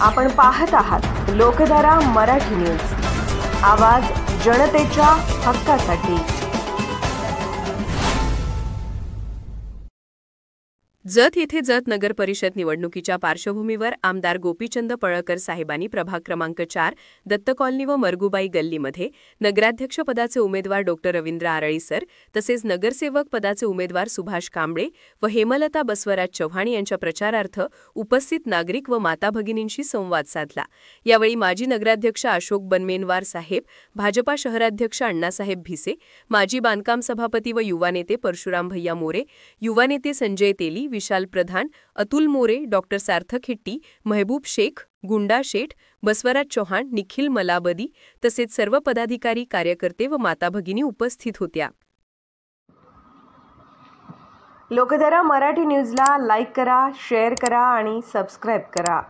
आपण पाहत आहात लोकधारा मराठी न्यूज, आवाज जनतेच्या हक्कासाठी। जत येथे जत नगर परिषद निवडणुकीच्या पार्श्वभूमीवर आमदार गोपीचंद पळळकर साहेबांनी प्रभाग क्रमांक 4 दत्त कॉलनी व मरगुबाई गल्लीमध्ये नगराध्यक्ष पदाचे उमेदवार डॉक्टर रवींद्र आरळी सर तसेच नगरसेवक पदाचे उमेदवार सुभाष कांबळे व हेमलता बसवराज चव्हाण यांच्या प्रचारार्थ उपस्थित नागरिक व माता भगिनींशी संवाद साधला। यावेळी माजी नगराध्यक्ष अशोक बनमेनवार साहेब, भाजपा शहराध्यक्ष अण्णासाहेब भिसे, माजी बांधकाम सभापती व युवा नेते परशुराम भैया मोरे, युवा नेते संजय तेली, विशाल प्रधान, अतुल मोरे, डॉक्टर सार्थक हिट्टी, महबूब शेख, गुंडा शेठ, बसवराज चौहान, निखिल मलाबदी तसेच सर्व पदाधिकारी, कार्यकर्ते व माता भगिनी उपस्थित होत्या। लोकधारा मराठी न्यूजला लाईक करा, शेअर करा आणि सबस्क्राइब करा।